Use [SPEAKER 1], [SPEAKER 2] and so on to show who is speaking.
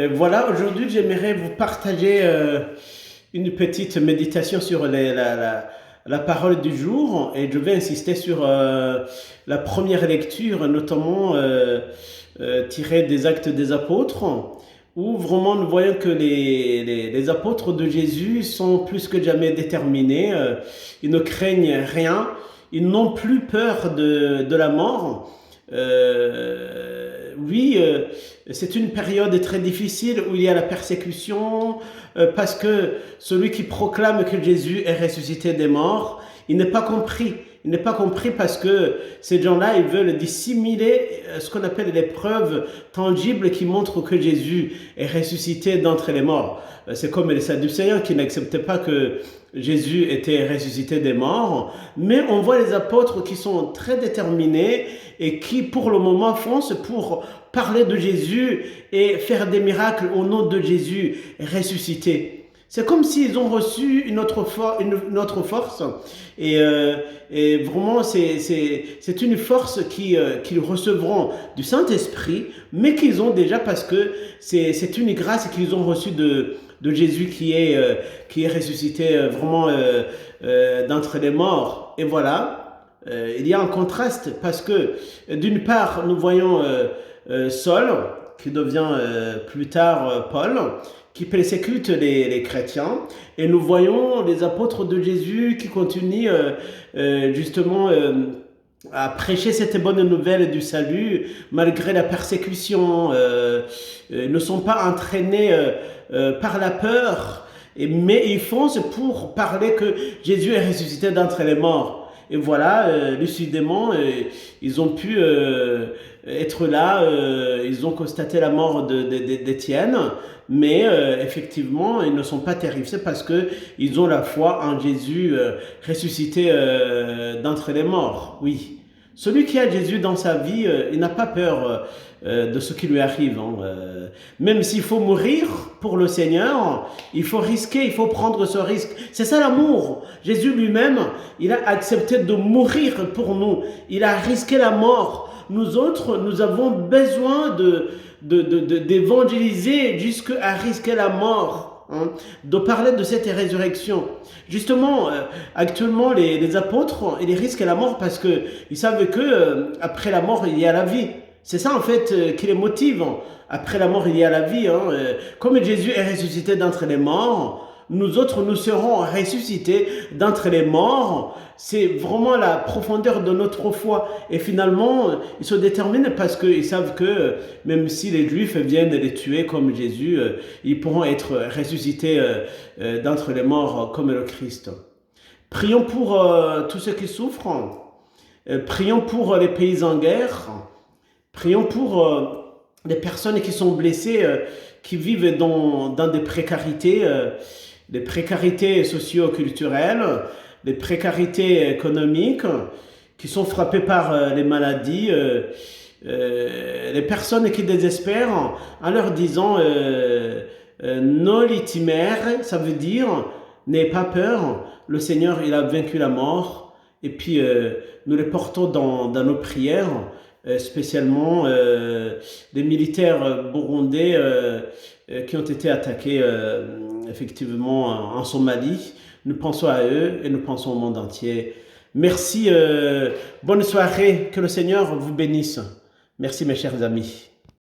[SPEAKER 1] Voilà, aujourd'hui j'aimerais vous partager une petite méditation sur la parole du jour et je vais insister sur la première lecture, notamment tirée des Actes des Apôtres, où vraiment nous voyons que les apôtres de Jésus sont plus que jamais déterminés, ils ne craignent rien, ils n'ont plus peur de la mort. Oui, c'est une période très difficile où il y a la persécution, parce que celui qui proclame que Jésus est ressuscité des morts, il n'est pas compris. Il n'est pas compris parce que ces gens-là, ils veulent dissimuler ce qu'on appelle les preuves tangibles qui montrent que Jésus est ressuscité d'entre les morts. C'est comme les Sadducéens qui n'acceptaient pas que Jésus était ressuscité des morts, mais on voit les apôtres qui sont très déterminés et qui pour le moment foncent pour parler de Jésus et faire des miracles au nom de Jésus ressuscité. C'est comme s'ils ont reçu une autre force et vraiment c'est une force qu'ils recevront du Saint-Esprit, mais qu'ils ont déjà parce que c'est une grâce qu'ils ont reçue de Jésus qui est ressuscité vraiment d'entre les morts. Et voilà, il y a un contraste parce que d'une part nous voyons Saul qui devient plus tard Paul, qui persécute les chrétiens, et nous voyons les apôtres de Jésus qui continuent justement à prêcher cette bonne nouvelle du salut malgré la persécution. Ils ne sont pas entraînés par la peur, mais ils foncent pour parler que Jésus est ressuscité d'entre les morts. Et voilà, lucidement, ils ont pu être là, ils ont constaté la mort d'Étienne, mais effectivement, ils ne sont pas terrifiés parce qu'ils ont la foi en Jésus ressuscité d'entre les morts. Oui. Celui qui a Jésus dans sa vie, il n'a pas peur de ce qui lui arrive. Même s'il faut mourir pour le Seigneur, il faut risquer, il faut prendre ce risque. C'est ça l'amour. Jésus lui-même, il a accepté de mourir pour nous. Il a risqué la mort. Nous autres, nous avons besoin d'évangéliser jusqu'à risquer la mort. De parler de cette résurrection. Justement, actuellement, les apôtres, ils risquent la mort parce qu'ils savent que après la mort, il y a la vie. C'est ça, en fait, qui les motive. Après la mort, il y a la vie. Comme Jésus est ressuscité d'entre les morts, nous autres, nous serons ressuscités d'entre les morts. C'est vraiment la profondeur de notre foi. Et finalement, ils se déterminent parce qu'ils savent que même si les Juifs viennent les tuer comme Jésus, ils pourront être ressuscités d'entre les morts comme le Christ. Prions pour tous ceux qui souffrent. Prions pour les pays en guerre. Prions pour les personnes qui sont blessées, qui vivent dans des précarités socio-culturelles, des précarités économiques, qui sont frappées par les maladies, les personnes qui désespèrent en leur disant non timere, ça veut dire n'aie pas peur, le Seigneur il a vaincu la mort, et puis nous les portons dans nos prières, spécialement des militaires burundais qui ont été attaqués effectivement en Somalie. Nous pensons à eux et nous pensons au monde entier. Merci, bonne soirée, que le Seigneur vous bénisse. Merci mes chers amis.